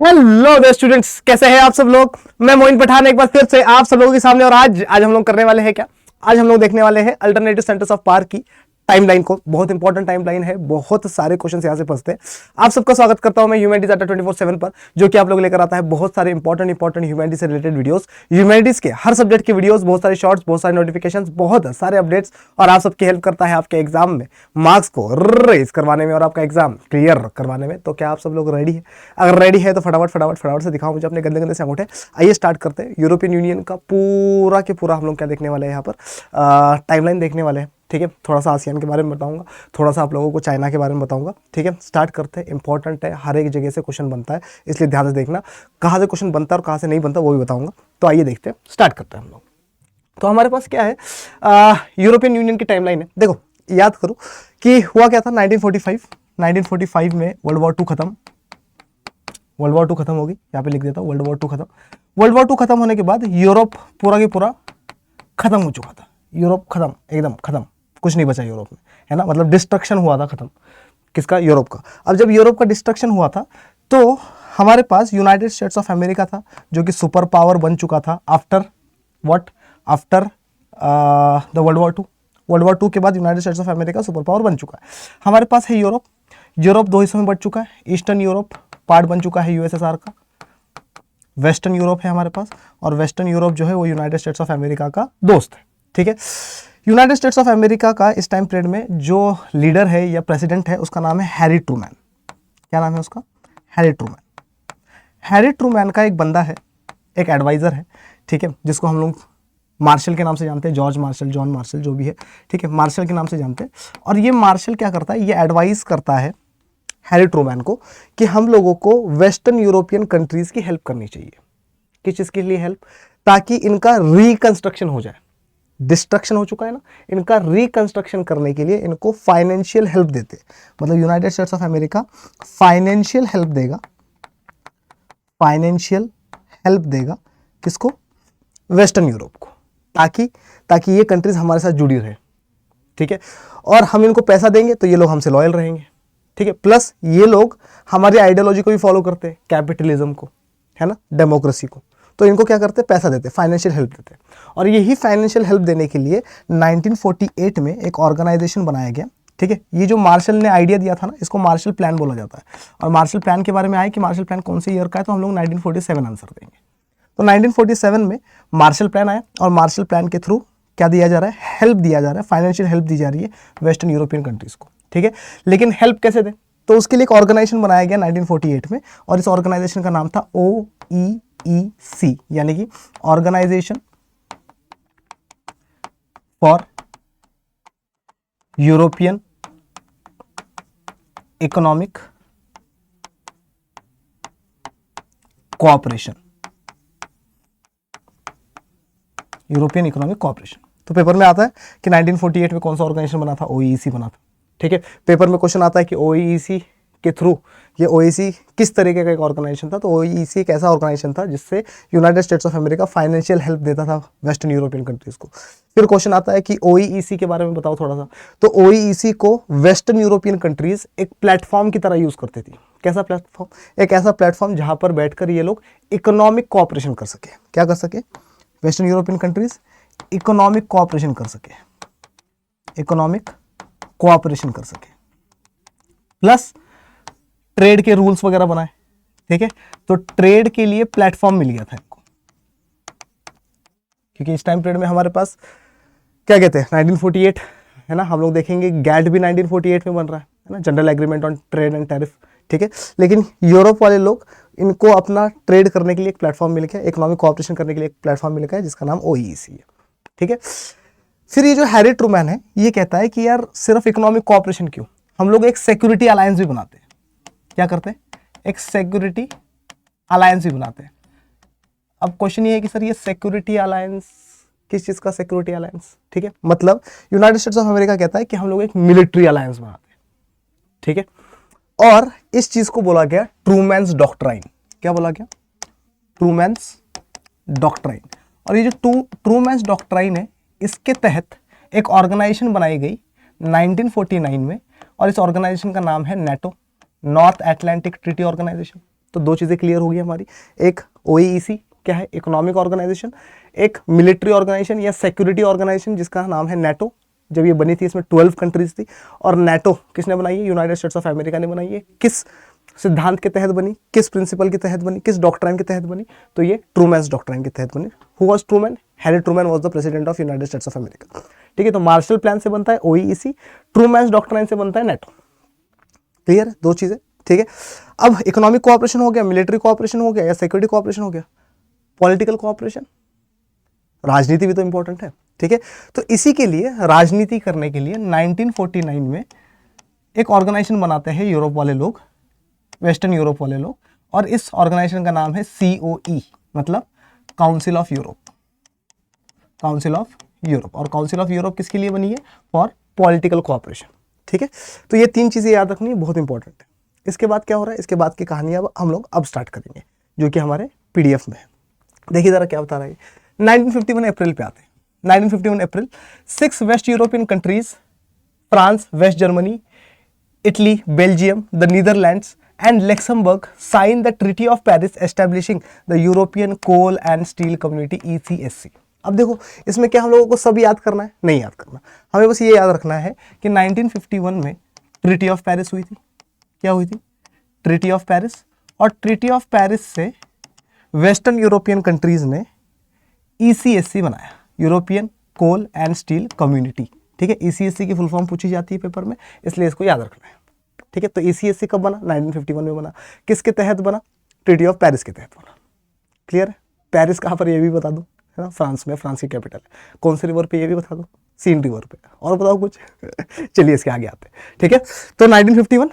Hello students, कैसे हैं आप सब लोग। मैं मोइन पठान एक बार फिर से आप सब लोगों के सामने। और आज हम लोग करने वाले हैं क्या, आज हम लोग देखने वाले हैं अल्टरनेटिव सेंटर्स ऑफ पार्क की टाइमलाइन को। बहुत इंपॉर्टेंट टाइमलाइन है, बहुत सारे क्वेश्चन यहां से फंसते हैं। आप सबका स्वागत करता हूं मैं ह्यूमैनिटीज अड्डा 24/7 पर, जो कि आप लोग लेकर आता है बहुत सारे इंपॉर्टेंट ह्यूमैनिटीज से रिलेटेड वीडियोस, ह्यूमैनिटीज के हर सब्जेक्ट की वीडियोस, बहुत सारे शॉर्ट्स, बहुत सारे नोटिफिकेशंस, बहुत सारे अपडेट्स। और आप सबकी हेल्प करता है आपके एग्जाम में मार्क्स को रेज करवाने में और आपका एग्जाम क्लियर करवाने में। तो क्या आप सब लोग रेडी है? अगर रेडी है तो फटाफट से दिखाओ मुझे अपने गंदे गंदे से अंगूठे। आइए स्टार्ट करते हैं। यूरोपियन यूनियन का पूरा के पूरा हम लोग क्या देखने वाले हैं यहाँ पर, टाइमलाइन देखने वाले हैं। ठीक है, थोड़ा सा आसियान के बारे में बताऊंगा, थोड़ा सा आप लोगों को चाइना के बारे में बताऊंगा। ठीक है, स्टार्ट करते हैं। इंपॉर्टेंट है, हर एक जगह से क्वेश्चन बनता है, इसलिए ध्यान से देखना। कहाँ से क्वेश्चन बनता है और कहाँ से नहीं बनता वो भी बताऊंगा। तो आइए देखते हैं, स्टार्ट करते हैं हम लोग। तो हमारे पास क्या है, यूरोपियन यूनियन की टाइमलाइन है। देखो, याद करो कि हुआ क्या था। 1945 में वर्ल्ड वॉर 2 खत्म, वर्ल्ड वॉर 2 खत्म होगी। यहाँ पे लिख देता हूँ, वर्ल्ड वॉर 2 खत्म। वर्ल्ड वॉर 2 खत्म होने के बाद यूरोप पूरा की पूरा खत्म हो चुका था। यूरोप खत्म, एकदम खत्म, कुछ नहीं बचा यूरोप में, है ना। मतलब डिस्ट्रक्शन हुआ था, खत्म। किसका? यूरोप का। अब जब यूरोप का डिस्ट्रक्शन हुआ था तो हमारे पास यूनाइटेड स्टेट्स ऑफ अमेरिका था, जो कि सुपर पावर बन चुका था after what, after the world war 2। World war 2 के बाद United States of America super power बन चुका है। हमारे पास है यूरोप। यूरोप दो हिस्सों में बट चुका है। ईस्टर्न यूरोप पार्ट बन चुका है यूएसएसआर का, वेस्टर्न यूरोप है हमारे पास। और वेस्टर्न यूरोप जो है वो यूनाइटेड स्टेट्स ऑफ अमेरिका का दोस्त है। ठीक है, यूनाइटेड स्टेट्स ऑफ अमेरिका का इस टाइम पीरियड में जो लीडर है या प्रेसिडेंट है, उसका नाम है हैरी ट्रूमैन। क्या नाम है उसका? Harry Trueman. हैरी ट्रूमैन का एक बंदा है, एक एडवाइजर है, ठीक है, जिसको हम लोग मार्शल के नाम से जानते हैं, जॉर्ज मार्शल, जॉन मार्शल, जो भी है, ठीक है, मार्शल के नाम से जानते हैं। और ये मार्शल क्या करता है, ये एडवाइस करता है हैरी ट्रूमैन को कि हम लोगों को वेस्टर्न यूरोपियन कंट्रीज की हेल्प करनी चाहिए। किस चीज़ के लिए हेल्प? ताकि इनका रिकंस्ट्रक्शन हो जाए। डिस्ट्रक्शन हो चुका है ना, इनका रिकंस्ट्रक्शन करने के लिए इनको फाइनेंशियल हेल्प देते। मतलब United States of America financial help देगा, फाइनेंशियल हेल्प देगा किसको? वेस्टर्न यूरोप को, ताकि ये कंट्रीज हमारे साथ जुड़ी रहे। ठीक है, और हम इनको पैसा देंगे तो ये लोग हमसे लॉयल रहेंगे। ठीक है, प्लस ये लोग हमारी आइडियोलॉजी को भी फॉलो करते हैं, कैपिटलिज्म को, है ना, डेमोक्रेसी को। तो इनको क्या करते हैं? पैसा देते, फाइनेंशियल हेल्प देते। और यही फाइनेंशियल हेल्प देने के लिए 1948 में एक ऑर्गेनाइजेशन बनाया गया। ठीक है, ये जो मार्शल ने आइडिया दिया था ना, इसको मार्शल प्लान बोला जाता है। और मार्शल प्लान के बारे में आए कि मार्शल प्लान कौन से ईयर का है, तो हम लोग 1947 आंसर देंगे। तो 1947 में मार्शल प्लान आया, और मार्शल प्लान के थ्रू क्या दिया जा रहा है? हेल्प दिया जा रहा है, फाइनेंशियल हेल्प दी जा रही है वेस्टर्न यूरोपियन कंट्रीज को। ठीक है, लेकिन हेल्प कैसे दें? तो उसके लिए एक ऑर्गेनाइजेशन बनाया गया 1948 में, और इस ऑर्गेनाइजेशन का नाम था OEC, यानी कि organisation for European economic cooperation, European economic cooperation. तो पेपर में आता है कि 1948 में कौन सा ऑर्गेनाइजेशन बना था? OEC बना था। ठीक है, पेपर में क्वेश्चन आता है कि OEC के थ्रू, ये OEC किस तरीके का एक ऑर्गेनाइजेशन था? तो OEC एक ऐसा ऑर्गेनाइजेशन था जिससे United States of America financial help देता था वेस्टर्न यूरोपियन कंट्रीज को। फिर क्वेश्चन आता है कि OEC के बारे में बताओ थोड़ा सा। तो OEC को वेस्टर्न यूरोपियन कंट्रीज एक प्लेटफॉर्म की तरह यूज करती थी। कैसा प्लेटफॉर्म? एक ऐसा प्लेटफॉर्म जहां पर बैठकर ये लोग इकोनॉमिक कोऑपरेशन कर सके। क्या कर सके? Western European countries economic cooperation कर सके, इकोनॉमिक कोऑपरेशन कर सके, प्लस ट्रेड के रूल्स वगैरह बनाए। ठीक है, तो ट्रेड के लिए प्लेटफॉर्म मिल गया था इनको, क्योंकि इस टाइम पीरियड में हमारे पास क्या कहते हैं, 1948 है ना। हम लोग देखेंगे गैट भी 1948 में बन रहा है ना, general agreement on trade and tariff. ठीक है, लेकिन यूरोप वाले लोग, इनको अपना ट्रेड करने के लिए एक प्लेटफॉर्म मिल गया, इकोनॉमिक कोऑपरेशन करने के लिए एक प्लेटफॉर्म मिल गया, जिसका नाम OEC है। ठीक है, फिर ये जो हैरी ट्रूमैन है, ये कहता है कि यार सिर्फ इकोनॉमिक कोऑपरेशन क्यों, हम लोग एक सिक्योरिटी अलायंस भी बनाते हैं। क्या करते हैं? एक सिक्योरिटी अलायंस भी बनाते हैं। अब क्वेश्चन ये है कि सर ये सिक्योरिटी अलायंस किस चीज का? Security alliance. ठीक है, मतलब यूनाइटेड स्टेट्स ऑफ अमेरिका कहता है कि हम लोग एक मिलिट्री अलायंस बनाते हैं। ठीक है, और इस चीज को बोला गया ट्रूमैन्स डॉक्ट्राइन। क्या बोला गया? ट्रूमैन्स डॉक्ट्राइन। और ये जो ट्रूमैन्स डॉक्ट्राइन है, इसके तहत एक ऑर्गेनाइजेशन बनाई गई 1949 में, और इस ऑर्गेनाइजेशन का नाम है NATO, North Atlantic treaty organisation. तो दो चीज़ें क्लियर होगी हमारी, एक OEEC क्या है, इकोनॉमिक ऑर्गेनाइजेशन, एक मिलिट्री ऑर्गेनाइजेशन या सिक्योरिटी ऑर्गेनाइजेशन जिसका नाम है नेटो। जब ये बनी थी इसमें 12 कंट्रीज थी, और नेटो किसने बनाई है, यूनाइटेड स्टेट्स ऑफ अमेरिका ने बनाई है। किस सिद्धांत के तहत बनी, किस प्रिंसिपल के तहत बनी, किस डॉक्ट्राइन के तहत बनी, तो ये ट्रूमैन्स डॉक्ट्राइन के तहत बनी। Who was Truman? Harry Truman was the president of United States of America. ठीक है, तो मार्शल प्लान से बनता है OEEC, ट्रूमैन्स डॉक्ट्राइन से बनता है नेटो। क्लियर है, दो चीजें। ठीक है, अब इकोनॉमिक कोऑपरेशन हो गया, मिलिट्री कोऑपरेशन हो गया या सिक्योरिटी कोऑपरेशन हो गया, पॉलिटिकल कोऑपरेशन, राजनीति भी तो इंपॉर्टेंट है। ठीक है, तो इसी के लिए राजनीति करने के लिए 1949 में एक ऑर्गेनाइजेशन बनाते हैं यूरोप वाले लोग, वेस्टर्न यूरोप वाले लोग, और इस ऑर्गेनाइजेशन का नाम है COE, मतलब council of Europe. Council of Europe, और काउंसिल ऑफ यूरोप किसके लिए बनी है? For political cooperation. ठीक है, तो ये तीन चीजें याद रखनी बहुत इंपॉर्टेंट है। इसके बाद क्या हो रहा है, इसके बाद की कहानी अब हम लोग अब स्टार्ट करेंगे, जो कि हमारे PDF में है। देखिए जरा क्या बता रहा है। 1951 अप्रैल पे आते हैं। 1951 April 6 West European countries, France, West Germany, Italy, Belgium, the Netherlands and Luxembourg sign the treaty of Paris establishing the European coal and steel community ECSC। अब देखो इसमें क्या हम लोगों को सब याद करना है? नहीं याद करना, हमें बस ये याद रखना है कि 1951 में ट्रीटी ऑफ पेरिस हुई थी। क्या हुई थी? Treaty of Paris. और ट्रीटी ऑफ पेरिस से वेस्टर्न यूरोपियन कंट्रीज ने ECSC बनाया, European coal and steel community. ठीक है, ECSC की फुल फॉर्म पूछी जाती है पेपर में, इसलिए इसको याद रखना है। ठीक है, तो ECSC कब बना? 1951 में बना। किसके तहत बना? ट्रीटी ऑफ पेरिस के तहत बना। क्लियर है? पेरिस कहाँ पर, ये भी बता दो, है ना, फ्रांस में, फ्रांस की कैपिटल है। कौन से रिवर पे, ये भी बता दो, सीन रिवर पे। और बताओ कुछ चलिए इसके आगे आते हैं। ठीक है, तो 1951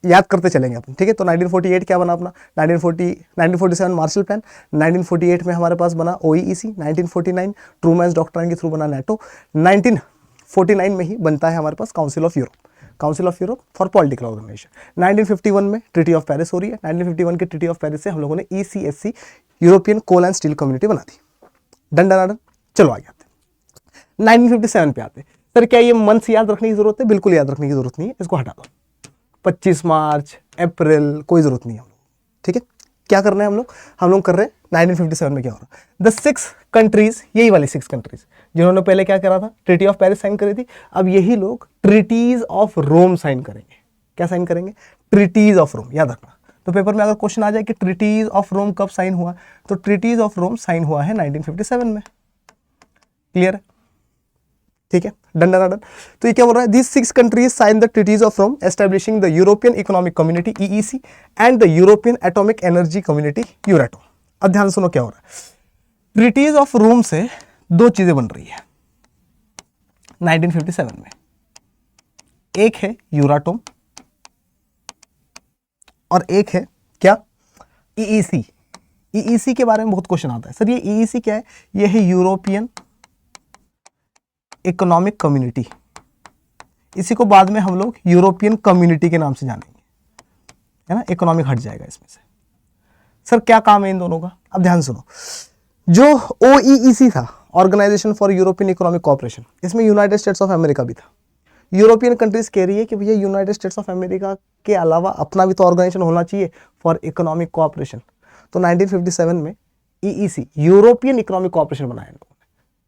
याद करते चलेंगे अपन। ठीक है, तो 1948 क्या बना अपना? 1947 मार्शल प्लान। 1948 में हमारे पास बना OEEC। 1949 ट्रूमैन्स डॉक्ट्राइन के थ्रू बना नेटो। 1949 में ही बनता है हमारे पास council of Europe, council of Europe for political organisation. 1951 में ट्रीटी ऑफ पेरिस हो रही है। 1951 के ट्रीटी ऑफ पेरिस से हम लोगों ने ECSC, European coal and steel community बना दी। Done done done. चलो आगे आते हैं। 1957 पे आते हैं। सर क्या ये मंथ्स याद रखने की जरूरत है? बिल्कुल याद रखने की जरूरत नहीं है, इसको हटा दो। 25 मार्च, अप्रैल, कोई जरूरत नहीं है हम लोग। ठीक है, क्या करना है हम लोग कर रहे हैं 1957 में क्या हो रहा है। द 6 कंट्रीज, यही वाली 6 कंट्रीज जिन्होंने पहले क्या करा था, ट्रीटी ऑफ पेरिस साइन करी थी, अब यही लोग ट्रीटीज ऑफ रोम साइन करेंगे। क्या साइन करेंगे? Treaties of Rome. याद रखना, तो पेपर में अगर क्वेश्चन आ जाए कि ट्रीटीज ऑफ रोम कब साइन हुआ, तो ट्रीटीज ऑफ रोम साइन हुआ है 1957 में। क्लियर है? ठीक है, डन डन डन। तो ये क्या बोल रहा है? These 6 countries signed the treaties of Rome establishing the European Economic Community EEC and the European Atomic Energy Community Euratom। अब ध्यान सुनो क्या हो रहा है। ट्रीटीज ऑफ रोम से दो चीजें बन रही है 1957 में। एक है यूराटोम और एक है क्या? EEC। EEC के बारे में बहुत क्वेश्चन आता है, सर ये EEC क्या है? ये है यूरोपियन इकोनॉमिक कम्युनिटी। इसी को बाद में हम लोग यूरोपियन कम्युनिटी के नाम से जानेंगे, है ना, इकोनॉमिक हट जाएगा इसमें से। सर क्या काम है इन दोनों का? अब ध्यान सुनो, जो OEEC था, organisation for European economic cooperation, इसमें यूनाइटेड स्टेट्स ऑफ अमेरिका भी था। यूरोपियन कंट्रीज कह रही है कि भैया यूनाइटेड स्टेट्स ऑफ अमेरिका के अलावा अपना भी तो ऑर्गेनाइजेशन होना चाहिए फॉर इकोनॉमिक कोऑपरेशन। तो 1957 में EEC, यूरोपियन इकोनॉमिक कोऑपरेशन बनाया लोगों ने।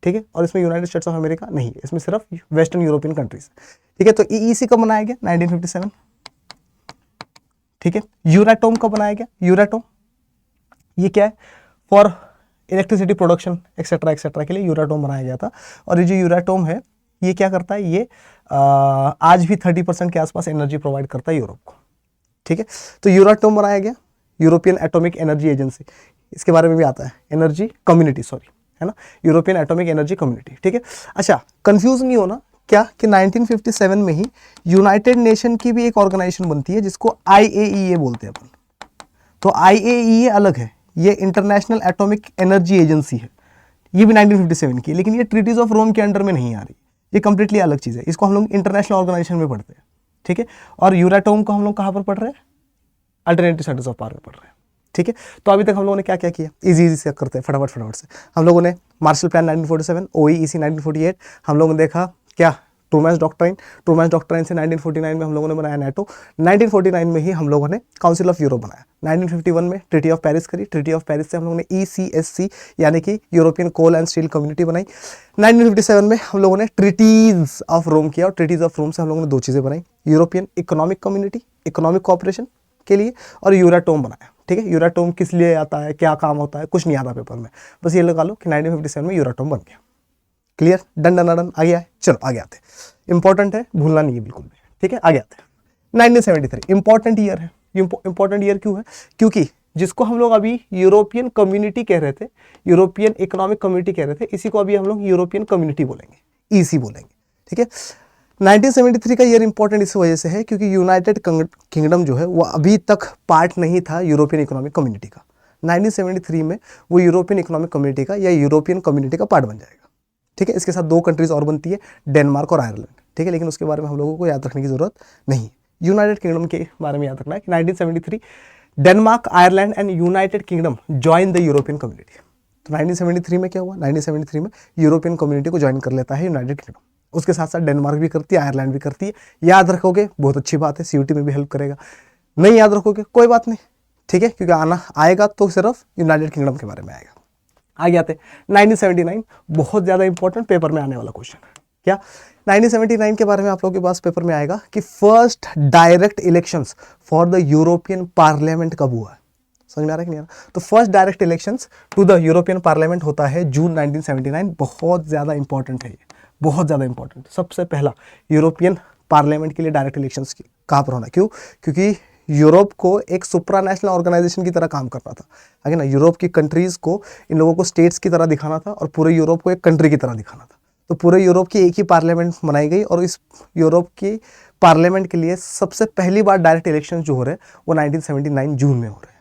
ठीक है, और इसमें यूनाइटेड स्टेट्स ऑफ अमेरिका नहीं है, इसमें सिर्फ वेस्टर्न यूरोपियन कंट्रीज। ठीक है, तो EEC कब बनाया गया? 1957। ठीक है, यूराटोम कब बनाया गया? यूराटोम ये क्या है? For electricity production etcetera etcetera के लिए यूराटोम बनाया गया था। और ये जो यूराटोम है ये क्या करता है? ये आज भी 30% के आसपास एनर्जी प्रोवाइड करता है यूरोप को। ठीक है, तो यूराटोम बनाया गया, यूरोपियन एटॉमिक एनर्जी एजेंसी, इसके बारे में भी आता है, एनर्जी कम्युनिटी, सॉरी, है ना, यूरोपियन एटॉमिक एनर्जी कम्युनिटी। ठीक है, अच्छा कंफ्यूज नहीं होना क्या कि 1957 में ही यूनाइटेड नेशन की भी एक ऑर्गेनाइजेशन बनती है जिसको IAEA बोलते हैं अपन। तो IAEA अलग है, ये इंटरनेशनल एटॉमिक एनर्जी एजेंसी है, ये भी 1957 की, लेकिन ये ट्रीटीज ऑफ रोम के अंडर में नहीं आ रही, ये कंप्लीटली अलग चीज़ है। इसको हम लोग इंटरनेशनल ऑर्गेनाइजेशन में पढ़ते हैं। ठीक है, और यूराटोम को हम लोग कहाँ पर पढ़ रहे हैं? अल्टरनेटिव सेंटर्स ऑफ पावर में पढ़ रहे हैं। ठीक है, तो अभी तक हम लोगों ने क्या क्या किया, इजी से करते हैं फटाफट से। हम लोगों ने मार्शल प्लान 1947, OEEC 1948, हम लोगों ने देखा क्या ट्रूमैन डॉक्ट्राइन से 1949 में हम लोगों ने बनाया नाटो, 1949 में ही हम लोगों ने काउंसिल ऑफ यूरोप बनाया, 1951 में ट्रीटी ऑफ पेरिस करी, ट्रीटी ऑफ पेरिस से हम लोगों ने ECSC यानी कि European coal and steel community बनाई, 1957 में हम लोगों ने ट्रीटीज ऑफ रोम किया और ट्रीटीज ऑफ रोम से हम लोगों ने दो चीज़ें बनाई, European economic community economic cooperation के लिए और यूराटोम बनाया। ठीक है, यूराटोम किस लिए आता है, क्या काम होता है, कुछ नहीं आता पेपर में, बस ये लगा लो कि 1957 में यूराटोम बन गया। क्लियर, डन डन डन, आ गया है। चलो आगे आते हैं, इंपॉर्टेंट है, भूलना नहीं है बिल्कुल भी। ठीक है, आगे आते हैं। 1973 इंपॉर्टेंट ईयर है। इंपॉर्टेंट ईयर क्यों है? क्योंकि जिसको हम लोग अभी यूरोपियन कम्युनिटी कह रहे थे, यूरोपियन इकोनॉमिक कम्युनिटी कह रहे थे, इसी को अभी हम लोग यूरोपियन कम्युनिटी बोलेंगे, EC बोलेंगे। ठीक है, 1973 का ईयर इंपॉर्टेंट इस वजह से है क्योंकि यूनाइटेड किंगडम जो है वो अभी तक पार्ट नहीं था यूरोपियन इकोनॉमिक कम्युनिटी का। 1973 में वो यूरोपियन इकोनॉमिक कम्युनिटी का या यूरोपियन कम्युनिटी का पार्ट बन जाएगा। ठीक है, इसके साथ दो कंट्रीज और बनती है, डेनमार्क और आयरलैंड। ठीक है, लेकिन उसके बारे में हम लोगों को याद रखने की जरूरत नहीं है। यूनाइटेड किंगडम के बारे में याद रखना है कि 1973 Denmark, Ireland and United kingdom join the European community. तो 1973 में क्या हुआ? 1973 में यूरोपियन कम्युनिटी को ज्वाइन कर लेता है यूनाइटेड किंगडम। उसके साथ साथ डेनमार्क भी करती है, आयरलैंड भी करती है। याद रखोगे बहुत अच्छी बात है, CUT में भी हेल्प करेगा। नहीं याद रखोगे कोई बात नहीं, ठीक है, क्योंकि आना आएगा तो सिर्फ यूनाइटेड किंगडम के बारे में आएगा। आगे आते 1979, बहुत ज़्यादा इंपॉर्टेंट पेपर में आने वाला क्वेश्चन। क्या 1979 के बारे में आप लोगों के पास पेपर में आएगा कि first direct elections for the European parliament कब हुआ है? समझ में आ रहा है कि नहीं आ रहा? तो first direct elections to the European parliament होता है जून 1979। बहुत ज़्यादा इंपॉर्टेंट है ये, बहुत ज़्यादा इंपॉर्टेंट। सबसे पहला यूरोपियन पार्लियामेंट के लिए डायरेक्ट इलेक्शंस कहाँ पर होना? क्यों? क्योंकि यूरोप को एक सुप्रा नेशनल ऑर्गेनाइजेशन की तरह काम करना था, है ना। यूरोप की कंट्रीज को, इन लोगों को स्टेट्स की तरह दिखाना था और पूरे यूरोप को एक कंट्री की तरह दिखाना था। तो पूरे यूरोप की एक ही पार्लियामेंट बनाई गई और इस यूरोप की पार्लियामेंट के लिए सबसे पहली बार डायरेक्ट इलेक्शन जो हो रहे हैं वो 1979 जून में हो रहे हैं।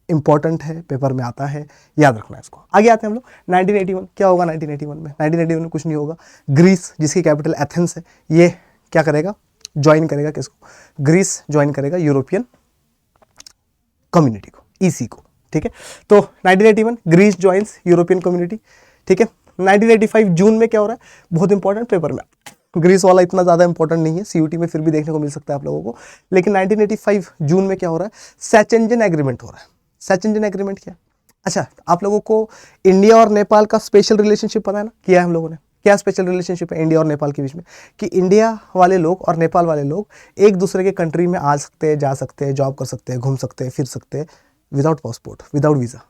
इंपॉर्टेंट है, पेपर में आता है, याद रखना है इसको। आगे आते हैं हम लोग 1981। क्या होगा 1981 में? 1981 में कुछ नहीं होगा। ग्रीस, जिसकी कैपिटल एथेंस है, ये क्या करेगा? ज्वाइन करेगा किसको? ग्रीस ज्वाइन करेगा यूरोपियन कम्युनिटी को, EC को। ठीक है, तो 1981 ग्रीस ज्वाइंस यूरोपियन कम्युनिटी। ठीक है, 1985 जून में क्या हो रहा है? बहुत इंपॉर्टेंट पेपर में। ग्रीस वाला इतना ज़्यादा इंपॉर्टेंट नहीं है, CUT में फिर भी देखने को मिल सकता है आप लोगों को। लेकिन 1985 जून में क्या हो रहा है? सेचेंजन एग्रीमेंट हो रहा है। सेचेंजन एग्रीमेंट क्या? अच्छा, आप लोगों को इंडिया और नेपाल का स्पेशल रिलेशनशिप पता है ना, किया है हम लोगों ने। क्या स्पेशल रिलेशनशिप है इंडिया और नेपाल के बीच में? कि इंडिया वाले लोग और नेपाल वाले लोग एक दूसरे के कंट्री में आ सकते हैं, जा सकते हैं, जॉब कर सकते हैं, घूम सकते हैं, फिर सकते हैं, विदाउट पासपोर्ट, विदाउट वीज़ा।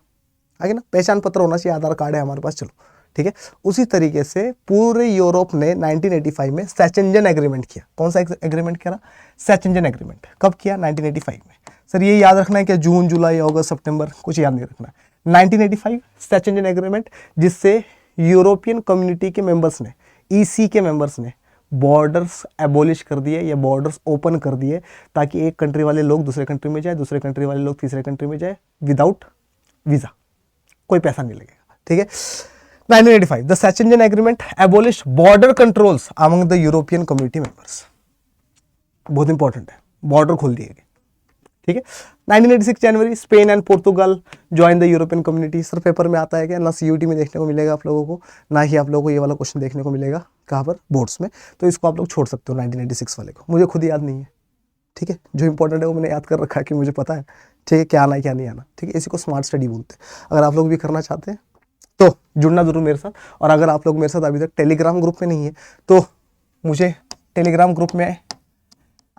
आगे ना, पहचान पत्र होना चाहिए, आधार कार्ड है हमारे पास, चलो ठीक है। उसी तरीके से पूरे यूरोप ने 1985 में सेचेंजन एग्रीमेंट किया। कौन सा एग्रीमेंट किया? सेचेंजन एग्रीमेंट। कब किया? 1985 में। सर ये याद रखना है कि जून, जुलाई, अगस्त, सितंबर, कुछ याद नहीं रखना है। 1985 सेचेंजन एग्रीमेंट, जिससे यूरोपियन कम्युनिटी के मेंबर्स ने, EC के मेंबर्स ने बॉर्डर्स एबोलिश कर दिए या बॉर्डर्स ओपन कर दिए, ताकि एक कंट्री वाले लोग दूसरे कंट्री में जाए, दूसरे कंट्री वाले लोग तीसरे कंट्री में जाए, विदाउट वीज़ा, कोई पैसा नहीं लगेगा। ठीक है, 1985 the Schengen agreement abolish border controls among the European community members. बहुत इंपॉर्टेंट है, बॉर्डर खोल दिए गए। ठीक है, 1986 January Spain and Portugal join the European community. Sir paper में आता है क्या? ना CUT में देखने को मिलेगा आप लोगों को, ना ही आप लोगों को ये वाला क्वेश्चन देखने को मिलेगा कहाँ पर? बोर्ड्स में। तो इसको आप लोग छोड़ सकते हो 1986 वाले को, मुझे खुद याद नहीं है। ठीक है, जो इंपॉर्टेंट है वो मैंने याद कर रखा है कि मुझे पता है, ठीक है, क्या आना है क्या नहीं आना। ठीक है, इसी को स्मार्ट स्टडी बोलते हैं। अगर आप लोग भी करना चाहते हैं तो जुड़ना जरूर मेरे साथ। और अगर आप लोग मेरे साथ अभी तक टेलीग्राम ग्रुप में नहीं है तो मुझे टेलीग्राम ग्रुप में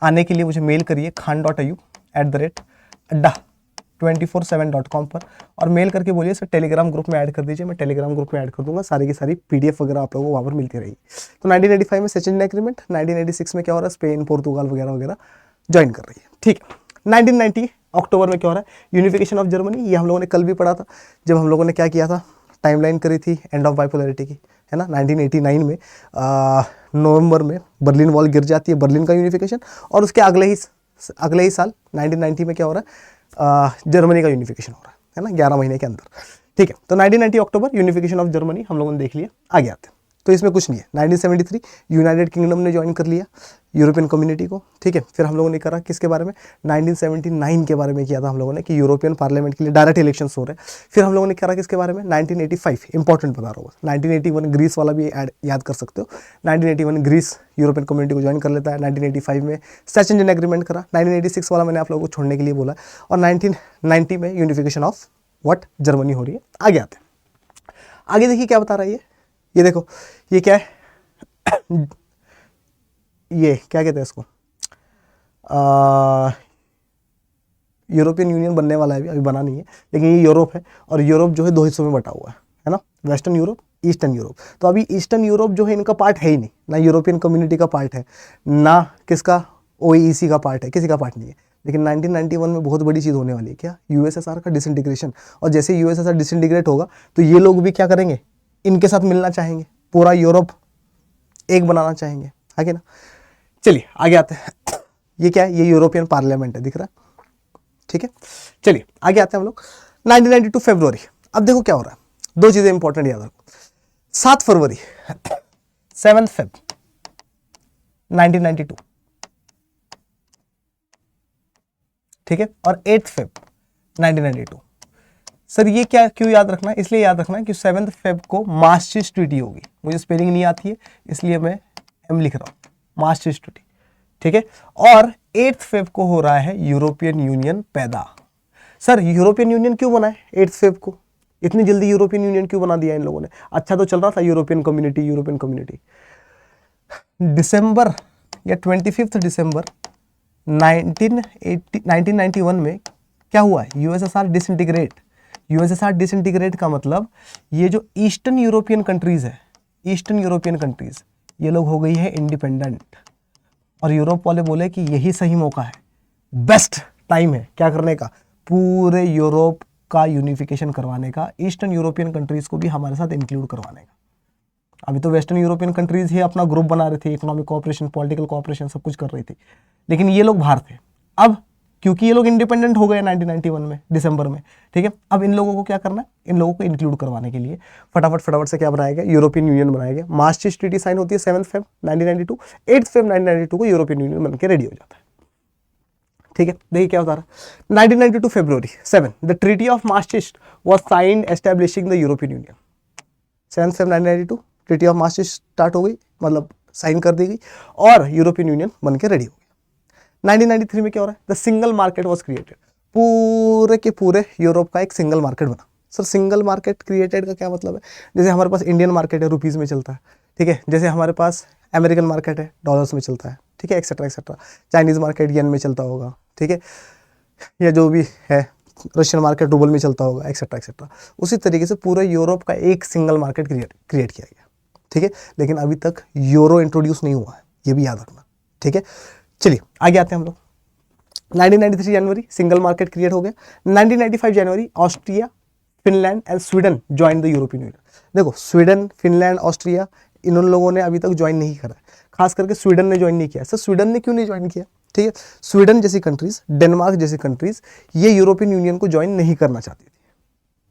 आने के लिए मुझे मेल करिए khan.ayu@adda247.com पर, और मेल करके बोलिए सर टेलीग्राम ग्रुप में ऐड कर दीजिए। मैं टेलीग्राम ग्रुप में ऐड कर दूंगा, सारी की सारी PDF वगैरह आप लोगों को वहाँ पर मिलती रहेगी। तो 1985 में सेचेंजन एग्रीमेंट, 1986 में क्या हो रहा है? स्पेन, पोर्तुगाल वगैरह वगैरह ज्वाइन कर रही है। ठीक है, 1990 अक्टूबर में क्या हो रहा है? Unification of Germany. ये हम लोगों ने कल भी पढ़ा था, जब हम लोगों ने क्या किया था, टाइमलाइन करी थी एंड ऑफ बाइपोलैरिटी की, है ना। 1989 में नवंबर में बर्लिन वॉल गिर जाती है, बर्लिन का यूनिफिकेशन। और उसके अगले ही साल 1990 में क्या हो रहा है? जर्मनी का यूनिफिकेशन हो रहा है ना, 11 महीने के अंदर। ठीक है, तो 1990 अक्टूबर यूनिफिकेशन ऑफ जर्मनी हम लोगों ने देख लिया। आगे आते हैं तो इसमें कुछ नहीं है। 1973 यूनाइटेड किंगडम ने ज्वाइन कर लिया यूरोपियन कम्युनिटी को, ठीक है। फिर हम लोगों ने करा किसके बारे में, 1979 के बारे में किया था हम लोगों ने कि यूरोपियन पार्लियामेंट के लिए डायरेक्ट इलेक्शंस हो रहे हैं। फिर हम लोगों ने करा किसके बारे में, 1985, इंपॉर्टेंट बता रहा हूँ, 1981 ग्रीस वाला भी याद कर सकते हो। 1981 ग्रीस यूरोपियन कम्युनिटी को ज्वाइन कर लेता है। 1985 में सेचेंजन एग्रीमेंट करा। 1986 वाला मैंने आप लोगों को छोड़ने के लिए बोला। और 1990 में यूनिफिकेशन ऑफ व्हाट, जर्मनी हो रही है। आगे आते हैं, आगे देखिए क्या बता रहा है ये देखो, ये क्या है ये क्या कहते हैं इसको, यूरोपियन यूनियन बनने वाला है, अभी बना नहीं है, लेकिन ये यूरोप है। और यूरोप जो है दो हिस्सों में बटा हुआ है ना, वेस्टर्न यूरोप, ईस्टर्न यूरोप। तो अभी ईस्टर्न यूरोप जो है इनका पार्ट है ही नहीं, ना यूरोपियन कम्युनिटी का पार्ट है, ना किसका ओईसी का पार्ट है, किसी का पार्ट नहीं है। लेकिन 1991 में बहुत बड़ी चीज़ होने वाली है, क्या, यूएसएसआर का डिसइंटीग्रेशन। और जैसे यूएसएसआर डिसइंटीग्रेट होगा तो ये लोग भी क्या करेंगे, इनके साथ मिलना चाहेंगे, पूरा यूरोप एक बनाना चाहेंगे, आगे ना। चलिए आगे आते हैं, ये क्या है, ये यूरोपियन पार्लियामेंट है, दिख रहा है, ठीक है। चलिए आगे आते हैं हम लोग 1992 फरवरी। अब देखो क्या हो रहा है, दो चीजें इंपॉर्टेंट याद रखो। 7 फरवरी 7 फेब 1992, ठीक है, और 8 फेब 1992। सर ये क्या क्यों याद रखना है, इसलिए याद रखना है कि 7 फेब को मास्ट्रिक्ट ट्रीटी होगी। मुझे स्पेलिंग नहीं आती है इसलिए मैं एम लिख रहा हूं, मास्ट्रिक्ट ट्रीटी, ठीक है। और 8 फेब को हो रहा है यूरोपियन यूनियन पैदा। सर यूरोपियन यूनियन क्यों बना है 8 फेब को, इतनी जल्दी यूरोपियन यूनियन क्यों बना दिया इन लोगों ने, अच्छा तो चल रहा था यूरोपियन कम्युनिटी। दिसंबर या 25 दिसंबर 1991 में क्या हुआ, यूएसएसआर डिसइंटीग्रेट का मतलब ये जो ईस्टर्न यूरोपियन कंट्रीज है, ये लोग हो गई है इंडिपेंडेंट। और यूरोप वाले बोले कि यही सही मौका है, बेस्ट टाइम है क्या करने का, पूरे यूरोप का यूनिफिकेशन करवाने का, ईस्टर्न यूरोपियन कंट्रीज को भी हमारे साथ इंक्लूड करवाने का। अभी तो वेस्टर्न यूरोपियन कंट्रीज ही अपना ग्रुप बना रहे थे, इकोनॉमिक कोऑपरेशन, पॉलिटिकल कोऑपरेशन सब कुछ कर रही थी, लेकिन ये लोग बाहर थे। अब क्योंकि ये लोग इंडिपेंडेंट हो गए 1991 में दिसंबर में, ठीक है, अब इन लोगों को क्या करना है, इन लोगों को इंक्लूड करवाने के लिए फटाफट से क्या बनाया गया, यूरोपियन यूनियन बनाया गया। मास्ट्रिक्ट ट्रीटी साइन होती है 7 फेब 1992, 8 फेब 1992 को यूरोपियन यूनियन बनकर रेडी हो जाता है, ठीक है। देखिए क्या बता रहा है, 1992 February 7 the treaty of Maastricht was signed establishing the European Union. 7 Feb 1992 treaty of Maastricht start हो गई, मतलब साइन कर दी गई और यूरोपियन यूनियन बनकर रेडी हो गया। 1993 में क्या हो रहा है, the single market was created, पूरे के पूरे यूरोप का एक सिंगल मार्केट बना। सर सिंगल मार्केट क्रिएटेड का क्या मतलब है, जैसे हमारे पास इंडियन मार्केट है, रुपीज़ में चलता है, ठीक है, जैसे हमारे पास अमेरिकन मार्केट है, डॉलर्स में चलता है, ठीक है, एक्सेट्रा। चाइनीज़ मार्केट येन में चलता होगा, ठीक है, या जो भी है रशियन मार्केट रूबल में चलता होगा, एक्सेट्रा। उसी तरीके से पूरे यूरोप का एक सिंगल मार्केट क्रिएट किया गया, ठीक है। लेकिन अभी तक यूरो इंट्रोड्यूस नहीं हुआ है, ये भी याद रखना, ठीक है। चलिए आगे आते हैं हम लोग। 1993 जनवरी सिंगल मार्केट क्रिएट हो गया। 1995 January Austria, Finland and Sweden join the European Union. देखो स्वीडन, फिनलैंड, ऑस्ट्रिया इन लोगों ने अभी तक ज्वाइन नहीं करा है, खास करके स्वीडन ने ज्वाइन नहीं किया। सर स्वीडन ने क्यों नहीं ज्वाइन किया, ठीक है, स्वीडन जैसी कंट्रीज, डेनमार्क जैसी कंट्रीज ये यूरोपियन यूनियन को ज्वाइन नहीं करना चाहती थी,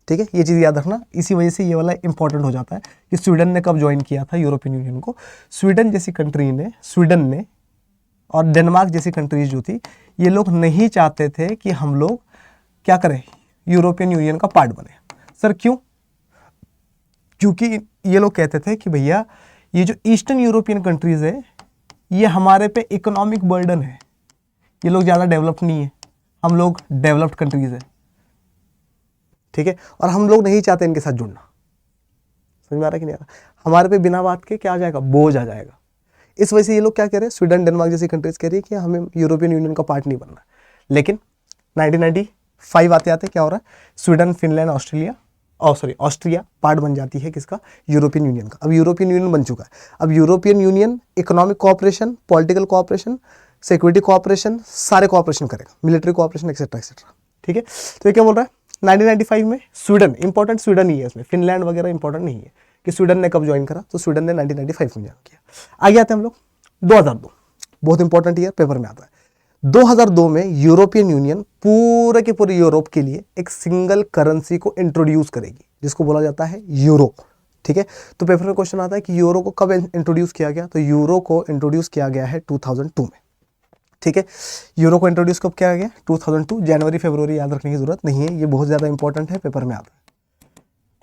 ठीक है, ये चीज़ याद रखना। इसी वजह से ये वाला इंपॉर्टेंट हो जाता है कि स्वीडन ने कब ज्वाइन किया था यूरोपियन यूनियन को। स्वीडन जैसी कंट्री ने, स्वीडन ने और डेनमार्क जैसी कंट्रीज जो थी, ये लोग नहीं चाहते थे कि हम लोग क्या करें, यूरोपियन यूनियन का पार्ट बने। सर क्यों, क्योंकि ये लोग कहते थे कि भैया ये जो ईस्टर्न यूरोपियन कंट्रीज है ये हमारे पे इकोनॉमिक बर्डन है, ये लोग ज़्यादा डेवलप्ड नहीं है, हम लोग डेवलप्ड कंट्रीज है, ठीक है, और हम लोग नहीं चाहते इनके साथ जुड़ना। समझ में आ रहा है कि नहीं आ रहा, हमारे पे बिना बात के क्या आ जाएगा, बोझ आ जाएगा। इस वजह से ये लोग क्या कह रहे हैं, स्वीडन, डेनमार्क जैसी कंट्रीज कह रही है कि हमें यूरोपियन यूनियन का पार्ट नहीं बनना। लेकिन 1995 आते आते क्या हो रहा है, स्वीडन, फिनलैंड, ऑस्ट्रिया पार्ट बन जाती है किसका, यूरोपियन यूनियन का। अब यूरोपियन यूनियन बन चुका है। अब European union economic cooperation, political cooperation, security cooperation, सारे कोऑपरेशन करेगा, मिलिट्री कोऑपरेशन एक्सेट्रा, ठीक है। तो ये क्या बोल रहा है, 1995 में स्वीडन, इंपॉर्टेंट स्वीडन ही है इसमें, फिनलैंड वगैरह इंपॉर्टेंट नहीं है कि स्वीडन ने कब ज्वाइन करा, तो स्वीडन ने 1995 में ज्वाइन किया। आगे आते हैं हम लोग 2002, बहुत इंपॉर्टेंट ईयर, पेपर में आता है। 2002 में यूरोपियन यूनियन पूरे के पूरे यूरोप के लिए एक सिंगल करेंसी को इंट्रोड्यूस करेगी जिसको बोला जाता है यूरो, ठीक है, तो पेपर में क्वेश्चन आता है कि यूरो को कब इंट्रोड्यूस किया गया, तो यूरो को इंट्रोड्यूस किया गया है 2002 में। ठीक है, यूरो को इंट्रोड्यूस कब किया गया, 2002, जनवरी फरवरी याद रखने की जरूरत नहीं है, ये बहुत ज़्यादा इंपॉर्टेंट है, पेपर में आता है।